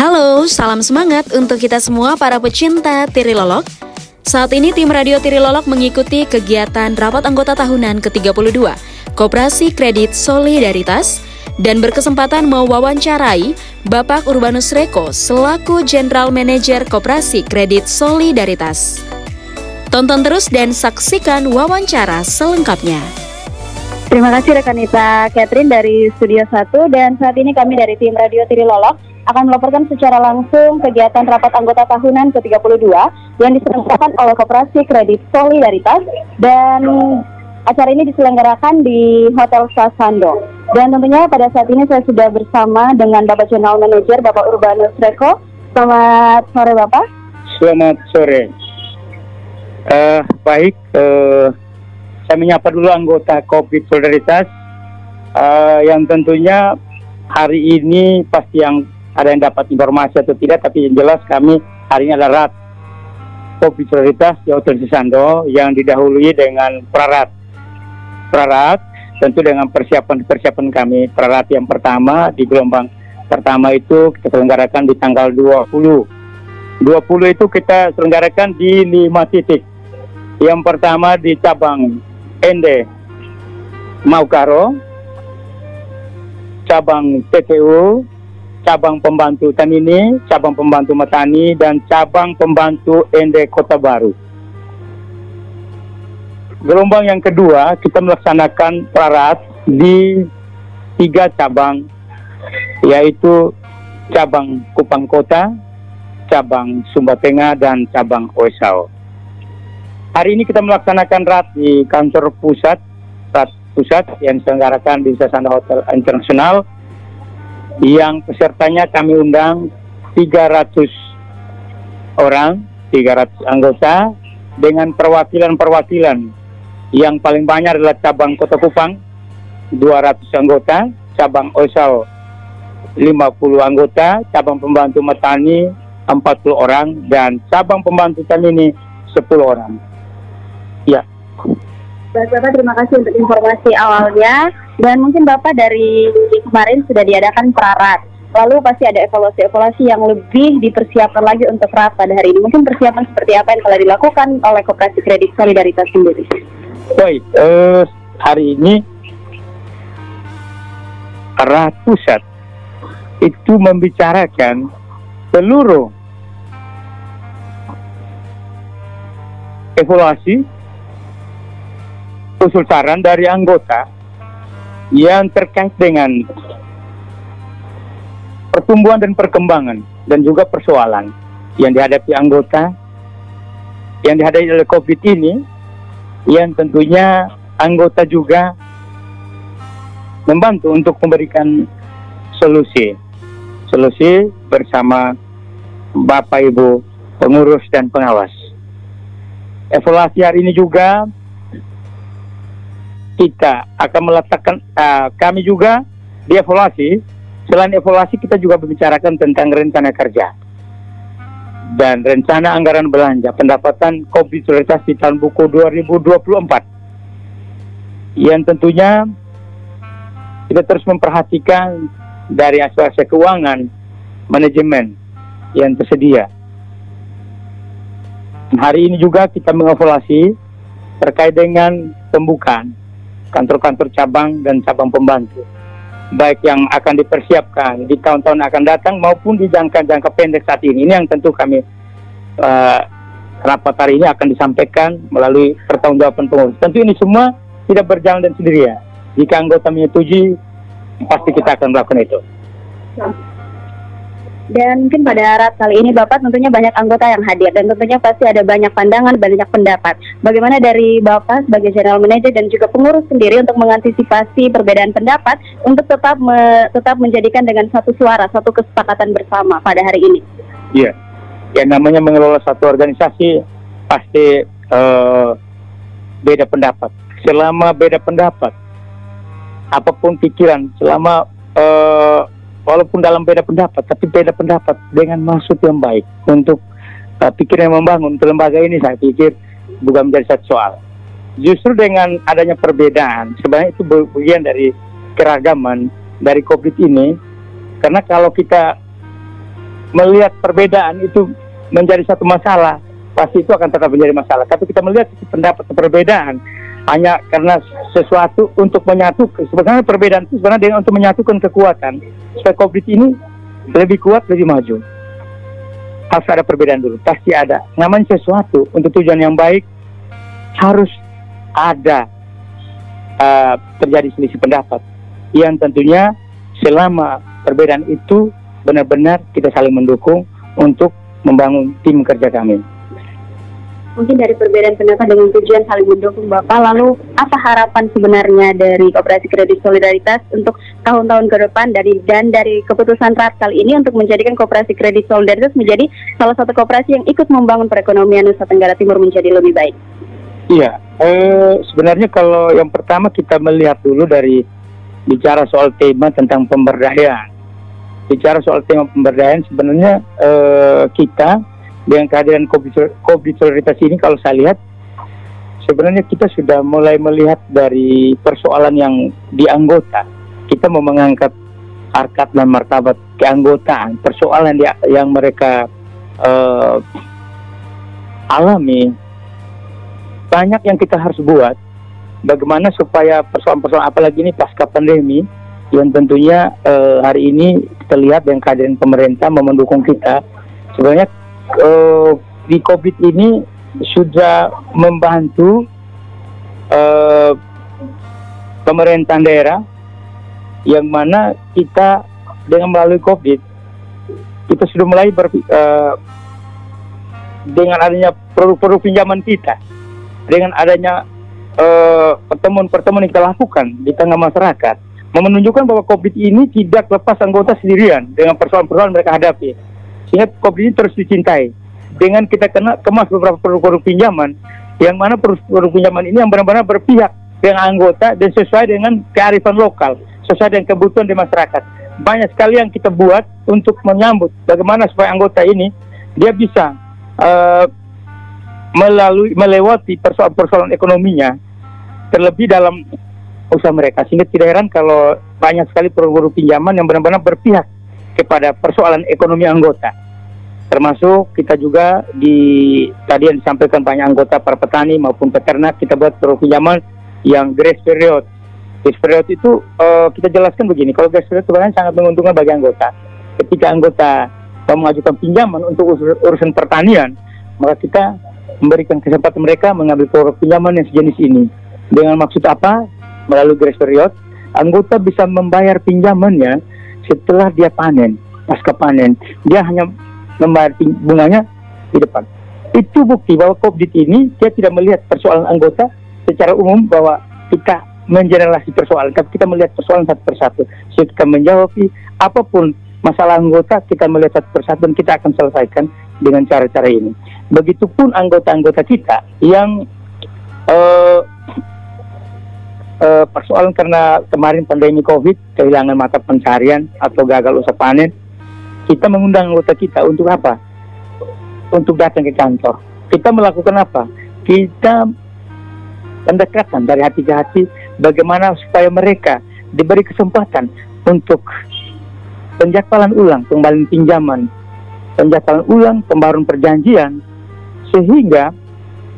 Halo, salam semangat untuk kita semua para pecinta Tirilolog. Saat ini tim Radio Tirilolog mengikuti kegiatan rapat anggota tahunan ke-32 Koperasi Kredit Solidaritas dan berkesempatan mewawancarai Bapak Urbanus Reko selaku General Manager Koperasi Kredit Solidaritas. Tonton terus dan saksikan wawancara selengkapnya. Terima kasih rekan Ita Catherine dari Studio 1, dan saat ini kami dari tim Radio Tirilolog akan melaporkan secara langsung kegiatan rapat anggota tahunan ke-32 yang diselenggarakan oleh Koperasi Kredit Solidaritas, dan acara ini diselenggarakan di Hotel Sasando. Dan tentunya pada saat ini saya sudah bersama dengan Bapak General Manager Bapak Urbanus Reko. Selamat sore Bapak. Selamat sore. Saya menyapa dulu anggota Kredit Solidaritas yang tentunya hari ini pasti yang ada yang dapat informasi atau tidak, tapi yang jelas kami hari ini adalah Kredit Solidaritas di Hotel Sasando yang didahului dengan prarat tentu dengan persiapan kami. Prarat yang pertama di gelombang pertama itu kita selenggarakan di tanggal 20 itu kita selenggarakan di 5 titik. Yang pertama di cabang Ende Maukaro, cabang TPU, cabang pembantu Tanini, cabang pembantu Matani, dan cabang pembantu Ende Kota Baru. Gelombang yang kedua kita melaksanakan prarat di 3 cabang, yaitu cabang Kupang Kota, cabang Sumba Tengah, dan cabang Oesau. Hari ini kita melaksanakan rat di kantor pusat yang diselenggarakan di Sasando Hotel Internasional, yang pesertanya kami undang 300 orang, 300 anggota dengan perwakilan. Yang paling banyak adalah cabang Kota Kupang 200 anggota, cabang Oesau 50 anggota, cabang pembantu Matani 40 orang, dan cabang pembantu Tanini 10 orang. Ya. Baik Bapak, terima kasih untuk informasi awalnya. Dan mungkin Bapak dari kemarin sudah diadakan prarat, lalu pasti ada evaluasi yang lebih dipersiapkan lagi untuk rat pada hari ini. Mungkin persiapan seperti apa yang telah dilakukan oleh Koperasi Kredit Solidaritas sendiri? Baik, hari ini rat pusat itu membicarakan seluruh evaluasi usul saran dari anggota yang terkait dengan pertumbuhan dan perkembangan dan juga persoalan yang dihadapi anggota yang dihadapi oleh COVID ini, yang tentunya anggota juga membantu untuk memberikan solusi bersama Bapak Ibu pengurus dan pengawas. Evaluasi hari ini juga kita akan meletakkan, kami juga di evaluasi. Selain evaluasi, kita juga membicarakan tentang rencana kerja dan rencana anggaran belanja pendapatan Kredit Solidaritas di tahun buku 2024, yang tentunya kita terus memperhatikan dari aspek keuangan manajemen yang tersedia. Hari ini juga kita mengevaluasi terkait dengan pembukaan kantor-kantor cabang dan cabang pembantu, baik yang akan dipersiapkan di tahun-tahun akan datang maupun di jangka pendek saat ini. Ini yang tentu kami rapat hari ini akan disampaikan melalui pertanggungjawaban pengurus. Tentu ini semua tidak berjalan dan sendirian. Jika anggota menyetujui, pasti kita akan melakukan itu. Dan mungkin pada rat kali ini Bapak tentunya banyak anggota yang hadir, dan tentunya pasti ada banyak pandangan, banyak pendapat. Bagaimana dari Bapak sebagai General Manager dan juga pengurus sendiri untuk mengantisipasi perbedaan pendapat untuk tetap menjadikan dengan satu suara, satu kesepakatan bersama pada hari ini? Iya, yang namanya mengelola satu organisasi pasti beda pendapat. Selama beda pendapat, apapun pikiran, selama walaupun dalam beda pendapat, tapi beda pendapat dengan maksud yang baik untuk pikiran yang membangun untuk lembaga ini, saya pikir bukan menjadi satu soal. Justru dengan adanya perbedaan, sebenarnya itu bagian dari keragaman dari COVID ini, karena kalau kita melihat perbedaan itu menjadi satu masalah, pasti itu akan tetap menjadi masalah. Tapi kita melihat pendapat perbedaan hanya karena sesuatu untuk menyatukan. Sebenarnya perbedaan itu sebenarnya dengan untuk menyatukan kekuatan supaya COVID ini lebih kuat, lebih maju. Harus ada perbedaan dulu, pasti ada. Namanya sesuatu untuk tujuan yang baik harus ada terjadi selisih pendapat yang tentunya selama perbedaan itu benar-benar kita saling mendukung untuk membangun tim kerja kami. Mungkin dari perbedaan pendapat dengan tujuan saling mendukung Bapak, lalu apa harapan sebenarnya dari Koperasi Kredit Solidaritas untuk tahun-tahun ke depan dan dari keputusan RAT kali ini untuk menjadikan Koperasi Kredit Solidaritas menjadi salah satu koperasi yang ikut membangun perekonomian Nusa Tenggara Timur menjadi lebih baik? Iya, sebenarnya kalau yang pertama kita melihat dulu dari bicara soal tema tentang pemberdayaan. Bicara soal tema pemberdayaan sebenarnya kita dengan kehadiran COVID Solidaritas ini kalau saya lihat sebenarnya kita sudah mulai melihat dari persoalan yang di anggota. Kita mau mengangkat harkat dan martabat keanggotaan, persoalan yang mereka alami. Banyak yang kita harus buat bagaimana supaya persoalan-persoalan apalagi ini pasca pandemi yang tentunya hari ini kita lihat dengan kehadiran pemerintah mendukung kita. Sebenarnya di COVID ini sudah membantu pemerintahan daerah yang mana kita dengan melalui COVID kita sudah mulai dengan adanya produk-produk pinjaman kita, dengan adanya pertemuan-pertemuan yang kita lakukan di tengah masyarakat menunjukkan bahwa COVID ini tidak lepas anggota sendirian dengan persoalan-persoalan mereka hadapi. Sehingga COVID ini terus dicintai. Dengan kita kemas beberapa produk-produk pinjaman, yang mana produk pinjaman ini yang benar-benar berpihak dengan anggota dan sesuai dengan kearifan lokal, sesuai dengan kebutuhan di masyarakat. Banyak sekali yang kita buat untuk menyambut bagaimana supaya anggota ini dia bisa melewati persoalan-persoalan ekonominya, terlebih dalam usaha mereka. Sehingga tidak heran kalau banyak sekali produk-produk pinjaman yang benar-benar berpihak kepada persoalan ekonomi anggota. Termasuk kita juga tadi yang disampaikan banyak anggota para petani maupun peternak, kita buat produk pinjaman yang grace period. Grace period itu kita jelaskan begini, kalau grace period sebenarnya sangat menguntungkan bagi anggota. Ketika anggota mengajukan pinjaman untuk urusan pertanian, maka kita memberikan kesempatan mereka mengambil produk pinjaman yang sejenis ini. Dengan maksud apa? Melalui grace period, anggota bisa membayar pinjamannya setelah dia panen, pasca panen. Dia hanya membayar bunganya di depan. Itu bukti bahwa COVID ini dia tidak melihat persoalan anggota secara umum bahwa kita mengeneralisasi persoalan, tapi kita melihat persoalan satu persatu. Jadi kita menjawab apapun masalah anggota, kita melihat satu persatu dan kita akan selesaikan dengan cara-cara ini. Begitupun anggota-anggota kita yang persoalan karena kemarin pandemi COVID, kehilangan mata pencarian atau gagal usaha panen, kita mengundang anggota kita untuk apa? Untuk datang ke kantor. Kita melakukan apa? Kita pendekatan dari hati ke hati, bagaimana supaya mereka diberi kesempatan untuk penjadwalan ulang pengembalian pinjaman, penjadwalan ulang pembaruan perjanjian, sehingga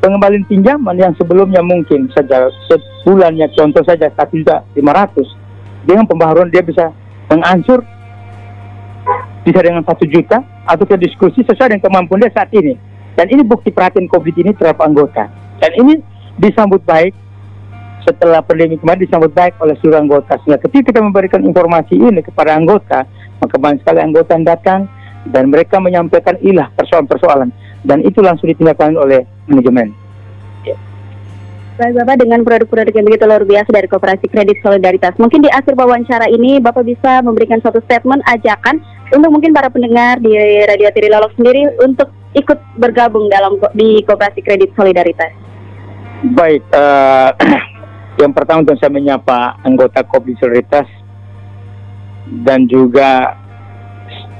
pengembalian pinjaman yang sebelumnya mungkin saja sebulannya contoh saja 1.500.000, dengan pembaharuan dia bisa mengansur bisa dengan 1 juta atau kita diskusi sesuai dengan kemampuan dia saat ini. Dan ini bukti perhatian COVID ini terhadap anggota. Dan ini disambut baik setelah pandemi kemarin, disambut baik oleh seluruh anggota. Sehingga ketika kita memberikan informasi ini kepada anggota, maka banyak sekali anggota yang datang dan mereka menyampaikan persoalan-persoalan. Dan itu langsung ditindaklanjuti oleh manajemen. Baik Bapak, dengan produk-produk yang begitu luar biasa dari Koperasi Kredit Solidaritas, mungkin di akhir wawancara ini Bapak bisa memberikan suatu statement ajakan untuk mungkin para pendengar di Radio Tirilolok sendiri untuk ikut bergabung di Koperasi Kredit Solidaritas. Baik, yang pertama untuk saya menyapa anggota Koperasi Solidaritas dan juga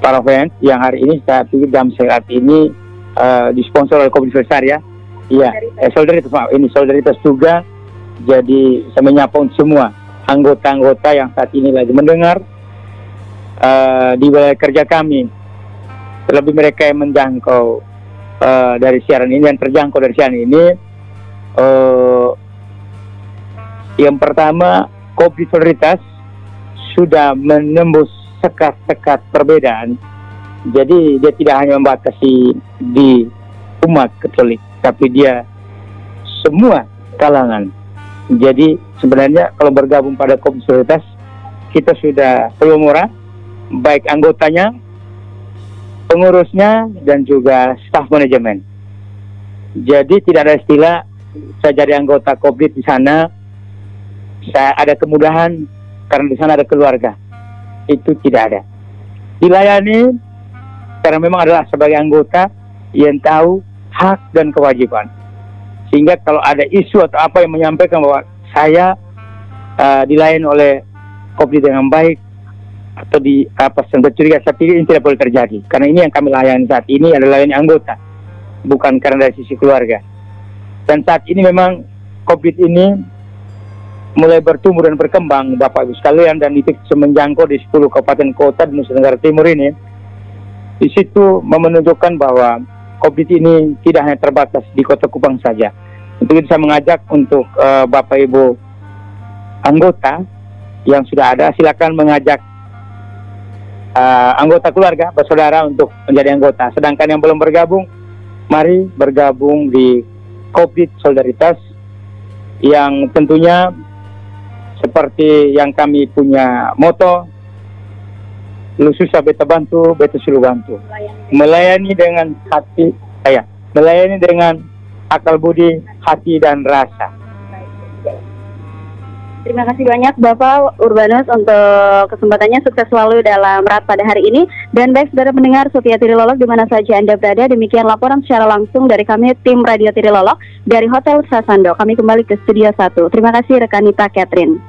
para fans yang hari ini saat ini disponsor oleh Koperasi Solidaritas. Iya, solidaritas, maaf, ini solidaritas juga. Jadi saya menyapa untuk semua anggota-anggota yang saat ini lagi mendengar di wilayah kerja kami terlebih mereka yang menjangkau dari siaran ini, yang terjangkau dari siaran ini. Yang pertama, Kopdit Solidaritas sudah menembus sekat-sekat perbedaan. Jadi dia tidak hanya membatasi di umat Katolik, tapi dia semua kalangan. Jadi sebenarnya kalau bergabung pada Kopdit Solidaritas, kita sudah pelumura, baik anggotanya, pengurusnya, dan juga staf manajemen. Jadi tidak ada istilah saya jadi anggota Kopdit di sana, saya ada kemudahan karena di sana ada keluarga. Itu tidak ada. Dilayani karena memang adalah sebagai anggota yang tahu hak dan kewajiban. Sehingga kalau ada isu atau apa yang menyampaikan bahwa saya dilayani oleh Kopdit dengan baik atau di curiga, saya pikir ini tidak boleh terjadi. Karena ini yang kami layani saat ini adalah layani anggota, bukan karena dari sisi keluarga. Dan saat ini memang Kopdit ini mulai bertumbuh dan berkembang, Bapak Ibu sekalian, dan itu menjangkau di 10 kabupaten kota di Nusa Tenggara Timur ini. Di situ menunjukkan bahwa Kopdit ini tidak hanya terbatas di Kota Kupang saja. Untuk itu saya mengajak untuk Bapak Ibu anggota yang sudah ada, silakan mengajak anggota keluarga, bersaudara untuk menjadi anggota. Sedangkan yang belum bergabung, mari bergabung di Kopdit Solidaritas, yang tentunya seperti yang kami punya moto, lu susah beta bantu, beta suruh bantu. Melayani dengan hati, melayani dengan akal budi, hati dan rasa. Terima kasih banyak Bapak Urbanus untuk kesempatannya. Sukses selalu dalam RAT pada hari ini. Dan baik saudara pendengar setia Tirilolog di mana saja Anda berada, demikian laporan secara langsung dari kami tim Radio Tirilolog dari Hotel Sasando. Kami kembali ke Studio 1. Terima kasih rekan Nita Catherine.